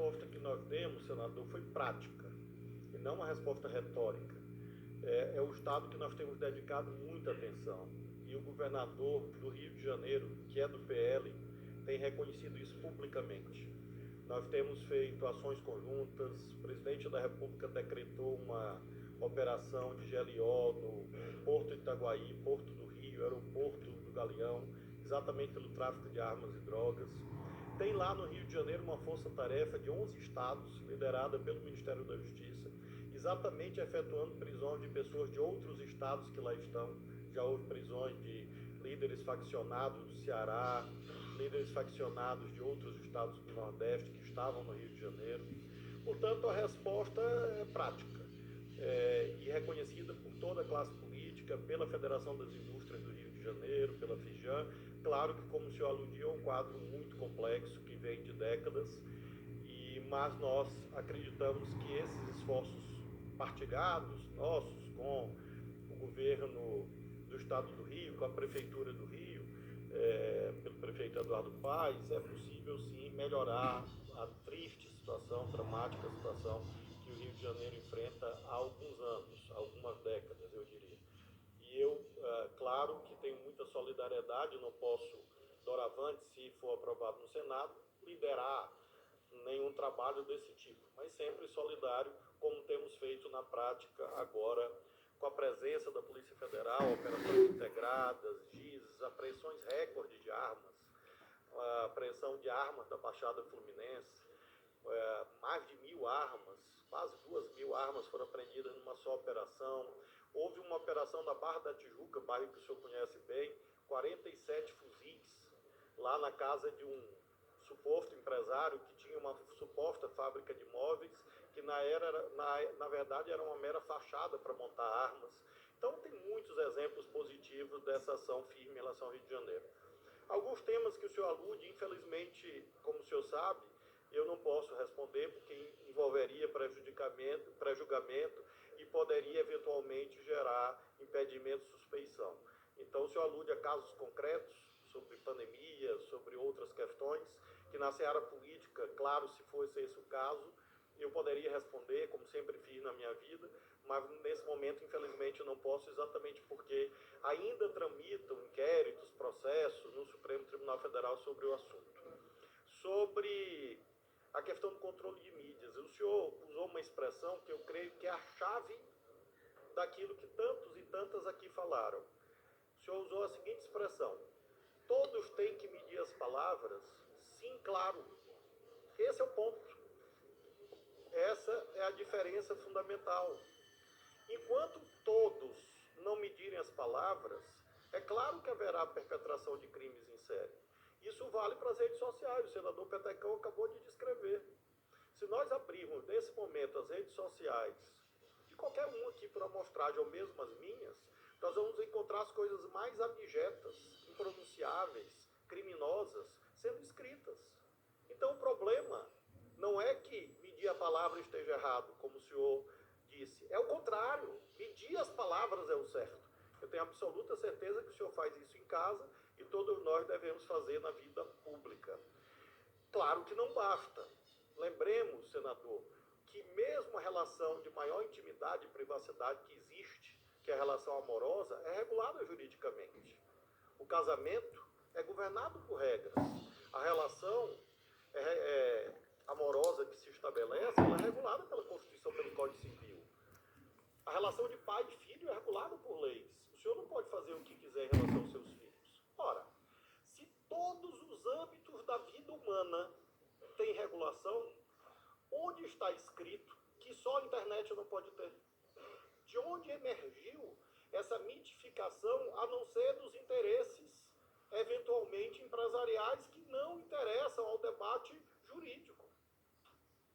resposta que nós demos, senador, foi prática, e não uma resposta retórica. É o Estado que nós temos dedicado muita atenção. E o governador do Rio de Janeiro, que é do PL, tem reconhecido isso publicamente. Nós temos feito ações conjuntas, o presidente da República decretou uma operação de GLO no Porto de Itaguaí, Porto do Rio, Aeroporto do Galeão, exatamente pelo tráfico de armas e drogas. Tem lá no Rio de Janeiro uma força-tarefa de 11 estados, liderada pelo Ministério da Justiça, exatamente efetuando prisões de pessoas de outros estados que lá estão. Já houve prisões de líderes faccionados do Ceará, líderes faccionados de outros estados do Nordeste que estavam no Rio de Janeiro. Portanto, a resposta é prática e reconhecida por toda a classe política, pela Federação das Indústrias do Rio de Janeiro, pela FIJAM. Claro que, como o senhor aludiu, é um quadro muito complexo que vem de décadas, mas nós acreditamos que esses esforços partilhados nossos com o governo do Estado do Rio, com a Prefeitura do Rio, pelo prefeito Eduardo Paes, é possível sim melhorar a triste situação, dramática situação que o Rio de Janeiro enfrenta há alguns anos, algumas décadas, eu diria. E eu, claro que tenho muita solidariedade, não posso, doravante, se for aprovado no Senado, liderar nenhum trabalho desse tipo, mas sempre solidário, como temos feito na prática agora, com a presença da Polícia Federal, operações integradas, GIS, apreensões recorde de armas, a apreensão de armas da Baixada Fluminense, mais de 1.000 armas, quase 2.000 armas foram apreendidas numa só operação. Houve uma operação na Barra da Tijuca, bairro que o senhor conhece bem, 47 fuzis, lá na casa de um suposto empresário que tinha uma suposta fábrica de móveis, que na verdade era uma mera fachada para montar armas. Então tem muitos exemplos positivos dessa ação firme em relação ao Rio de Janeiro. Alguns temas que o senhor alude, infelizmente, como o senhor sabe, eu não posso responder porque envolveria pré-julgamento e poderia eventualmente gerar impedimento, suspeição. Então o senhor alude a casos concretos sobre pandemia, sobre outras questões, que na seara política, claro, se fosse esse o caso, eu poderia responder, como sempre fiz na minha vida, mas nesse momento, infelizmente, eu não posso, exatamente porque ainda tramitam inquéritos, processos no Supremo Tribunal Federal sobre o assunto. Sobre a questão do controle de mídias, o senhor usou uma expressão que eu creio que é a chave daquilo que tantos e tantas aqui falaram. O senhor usou a seguinte expressão: todos têm que medir as palavras? Sim, claro. Esse é o ponto. Essa é a diferença fundamental. Enquanto todos não medirem as palavras, é claro que haverá perpetração de crimes em série. Isso vale para as redes sociais, o senador Petecão acabou de descrever. Se nós abrirmos nesse momento as redes sociais, de qualquer um aqui por amostragem, ou mesmo as minhas, nós vamos encontrar as coisas mais abjetas, impronunciáveis, criminosas, sendo escritas. Então o problema não é que medir a palavra esteja errado, como o senhor disse. É o contrário. Medir as palavras é o certo. Eu tenho absoluta certeza que o senhor faz isso em casa e todos nós devemos fazer na vida pública. Claro que não basta. Lembremos, senador, que mesmo a relação de maior intimidade e privacidade que existe, que é a relação amorosa, é regulada juridicamente. O casamento é governado por regras. A relação amorosa que se estabelece, ela é regulada pela Constituição, pelo Código Civil. A relação de pai e filho é regulada por leis. O senhor não pode fazer o que quiser em relação aos seus filhos. Ora, se todos os âmbitos da vida humana têm regulação, onde está escrito que só a internet não pode ter? De onde emergiu essa mitificação, a não ser dos interesses, eventualmente empresariais, que não interessam ao debate jurídico?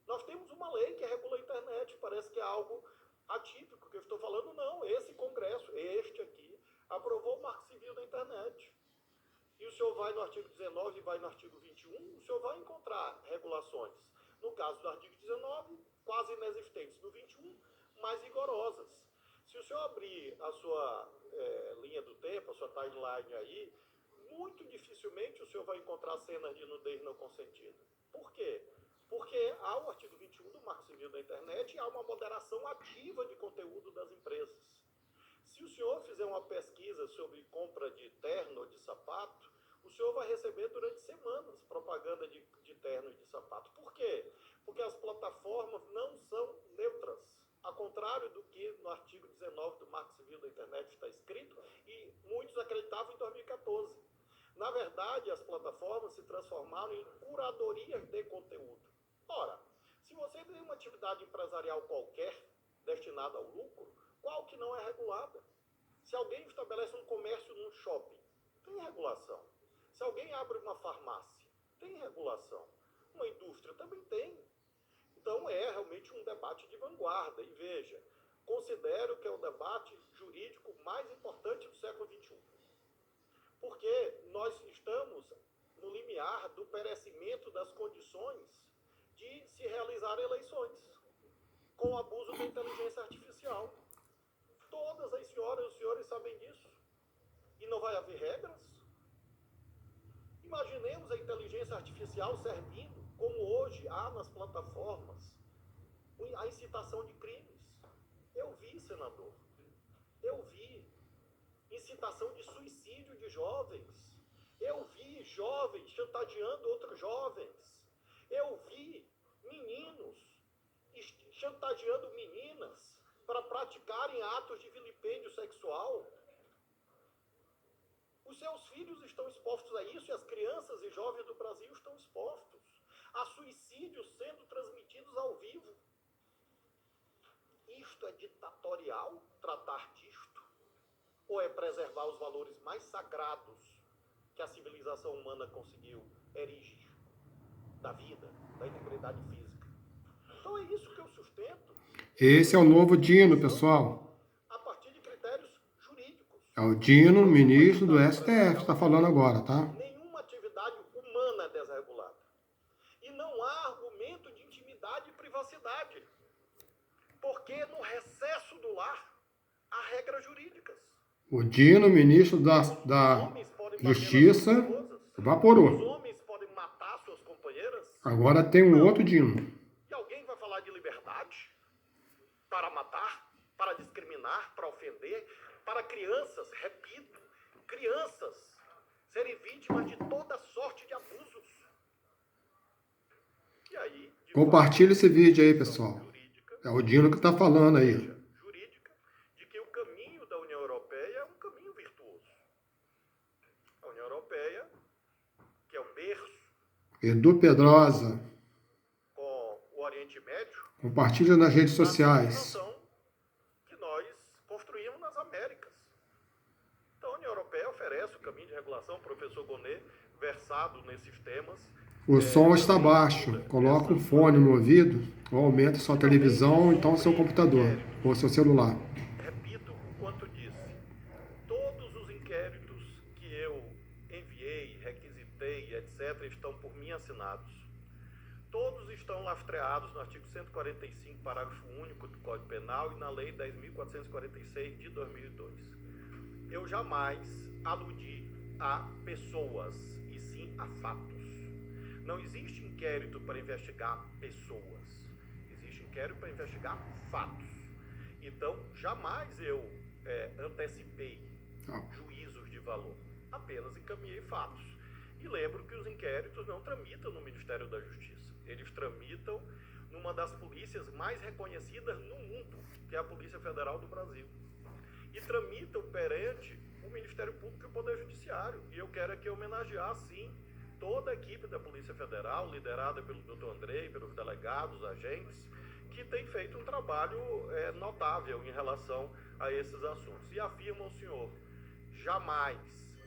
Nós temos uma lei que regula a internet, parece que é algo atípico que eu estou falando. Não, esse Congresso, este aqui, aprovou o Marco Civil da internet. E o senhor vai no artigo 19 e vai no artigo 21, o senhor vai encontrar regulações. No caso do artigo 19, quase inexistentes. No 21, mais rigorosas. Se o senhor abrir a sua linha do tempo, a sua timeline aí, muito dificilmente o senhor vai encontrar cenas de nudez não consentida. Por quê? Porque há o artigo 21 do Marco Civil da Internet e há uma moderação ativa de conteúdo das empresas. Se o senhor fizer uma pesquisa sobre compra de terno ou de sapato, o senhor vai receber durante semanas propaganda de terno e de sapato. Por quê? Porque as plataformas não são neutras. Ao contrário do que no artigo 19 do Marco Civil da Internet está escrito, e muitos acreditavam em 2014. Na verdade, as plataformas se transformaram em curadorias de conteúdo. Ora, se você tem uma atividade empresarial qualquer destinada ao lucro, qual que não é regulada? Se alguém estabelece um comércio num shopping, tem regulação. Se alguém abre uma farmácia, tem regulação. Uma indústria também tem. Então é realmente um debate de vanguarda. E veja, considero que é o debate jurídico mais importante do século XXI. Porque nós estamos no limiar do perecimento das condições de se realizar eleições, com o abuso da inteligência artificial. Todas as senhoras e os senhores sabem disso. E não vai haver regras? Imaginemos a inteligência artificial servindo, como hoje há nas plataformas, a incitação de crimes. Eu vi, senador. Eu vi incitação de suicídio de jovens. Eu vi jovens chantageando outros jovens. Eu vi meninos chantageando meninas para praticarem atos de vilipêndio sexual. Os seus filhos estão expostos a isso e as crianças e jovens do Brasil estão expostos a suicídios sendo transmitidos ao vivo. Isto é ditatorial, tratar disto? Ou é preservar os valores mais sagrados que a civilização humana conseguiu erigir? Da vida, da integridade física. Então é isso que eu sustento. Esse é o novo Dino, pessoal. A partir de critérios jurídicos. É o Dino, ministro do STF, está falando agora, tá? Nenhuma atividade humana é desregulada. E não há argumento de intimidade e privacidade. Porque no recesso do lar há regras jurídicas. O Dino, ministro da Justiça, Os evaporou. homens podem matar suas companheiras. Agora tem um outro Dino. E alguém vai falar de liberdade? Para matar, para discriminar, para ofender, para crianças, repito, crianças serem vítimas de toda sorte de abusos. E aí, Compartilha esse vídeo aí, pessoal. É o Dino que está falando aí. Jurídica, de que o caminho da União Europeia é um caminho virtuoso. A União Europeia, que é o berço Edu Pedrosa. com o Oriente Médio, Compartilha nas redes sociais. Que nós construímos nas Américas. Então a União Europeia oferece o caminho de regulação. O professor Gonê, versado nesses temas. O som está baixo. Coloca um fone no ouvido ou aumenta sua televisão, então seu computador ou seu celular. Repito o quanto disse. Todos os inquéritos que eu enviei, requisitei, etc., estão por mim assinados. Todos estão lastreados no artigo 145, parágrafo único do Código Penal e na Lei 10.446 de 2002. Eu jamais aludi a pessoas, e sim a fatos. Não existe inquérito para investigar pessoas. Existe inquérito para investigar fatos. Então, jamais eu antecipei juízos de valor. Apenas encaminhei fatos. E lembro que os inquéritos não tramitam no Ministério da Justiça. Eles tramitam numa das polícias mais reconhecidas no mundo, que é a Polícia Federal do Brasil. E tramitam perante o Ministério Público e o Poder Judiciário. E eu quero aqui homenagear, sim, toda a equipe da Polícia Federal, liderada pelo Dr. Andrei, pelos delegados, agentes, que tem feito um trabalho notável em relação a esses assuntos. E afirmo ao senhor, jamais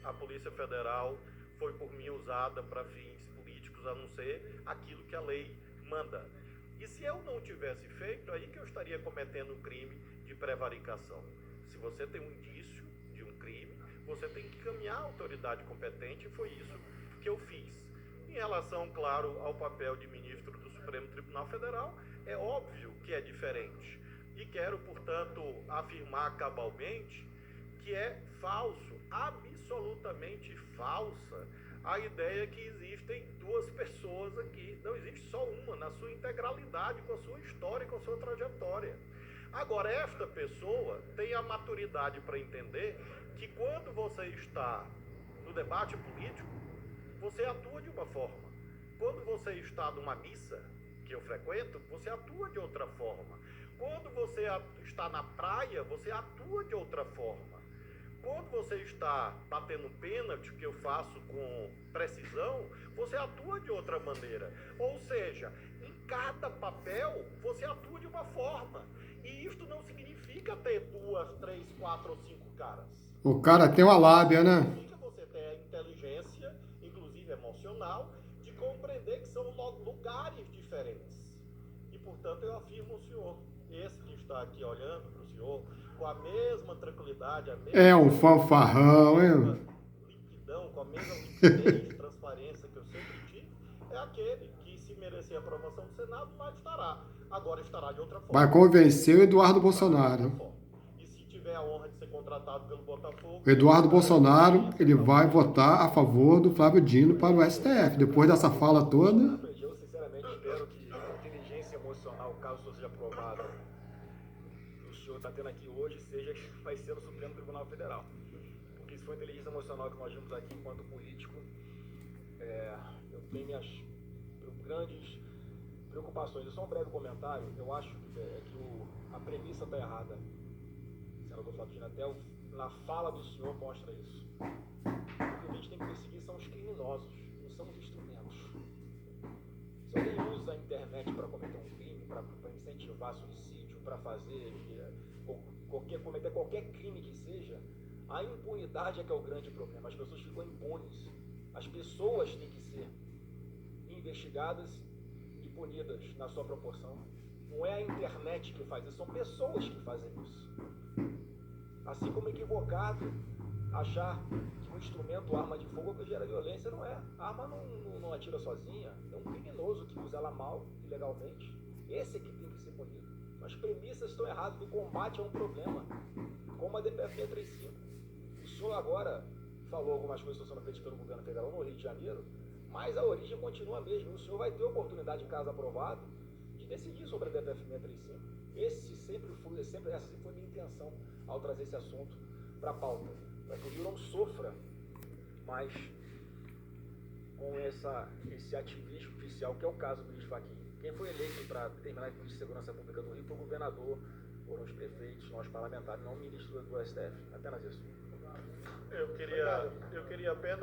a Polícia Federal foi por mim usada para fins políticos, a não ser aquilo que a lei manda. E se eu não tivesse feito, aí que eu estaria cometendo um crime de prevaricação. Se você tem um indício de um crime, você tem que caminhar à autoridade competente, e foi isso que eu fiz. Em relação, claro, ao papel de ministro do Supremo Tribunal Federal, é óbvio que é diferente. E quero, portanto, afirmar cabalmente que é falso, absolutamente falsa, a ideia que existem duas pessoas aqui. Não existe só uma, na sua integralidade, com a sua história, com a sua trajetória. Agora, esta pessoa tem a maturidade para entender que quando você está no debate político, você atua de uma forma. Quando você está numa missa, que eu frequento, você atua de outra forma. Quando você está na praia, você atua de outra forma. Quando você está batendo pênalti, que eu faço com precisão, você atua de outra maneira. Ou seja, em cada papel, você atua de uma forma. E isto não significa ter 2, 3, 4 ou 5 caras. O cara tem uma lábia, né? Significa você ter a inteligência, inclusive emocional, de compreender que são lugares diferentes. E, portanto, eu afirmo ao senhor, esse que está aqui olhando para o senhor, com a mesma tranquilidade, a mesma... É um fanfarrão, hein? Liquidão, com a mesma liquidez, transparência que eu sempre tive, é aquele que, se merecer a aprovação do Senado, lá estará. Agora estará de outra forma. Vai convencer o Eduardo Bolsonaro. E se tiver a honra de ser contratado pelo Botafogo... O Eduardo Bolsonaro, ele vai votar a favor do Flávio Dino para o STF. Depois dessa fala toda... Eu sinceramente espero que a inteligência emocional, caso o senhor seja aprovado, que o senhor está tendo aqui hoje, vai ser no Supremo Tribunal Federal. Porque se for a inteligência emocional que nós vimos aqui enquanto político, eu tenho minhas grandes preocupações. É só um breve comentário. Eu acho que a premissa está errada. Senador Flávio Dino, até na fala do senhor mostra isso. O que a gente tem que perseguir são os criminosos, não são os instrumentos. Se alguém usa a internet para cometer um crime, para incentivar suicídio, para fazer cometer qualquer crime que seja, a impunidade é que é o grande problema. As pessoas ficam impunes. As pessoas têm que ser investigadas e punidas na sua proporção. Não é a internet que faz isso, são pessoas que fazem isso. Assim como equivocado achar que um instrumento, arma de fogo, que gera violência, não é. A arma não atira sozinha, é um criminoso que usa ela mal, ilegalmente. Esse é que tem que ser punido. As premissas estão erradas, o combate é um problema, como a DPF 635. O senhor agora falou algumas coisas que estão sendo feitas pelo governo federal no Rio de Janeiro, mas a origem continua a mesma. O senhor vai ter oportunidade, caso aprovado, de decidir sobre a DPF 635. Essa sempre foi minha intenção ao trazer esse assunto para a pauta, para que o Rio não sofra mais com esse ativismo oficial, que é o caso do Luiz Fachin. Quem foi eleito para determinar a política de segurança pública do Rio foi o governador, foram os prefeitos, nós parlamentares, não o ministro do STF. Apenas isso. Eu queria apenas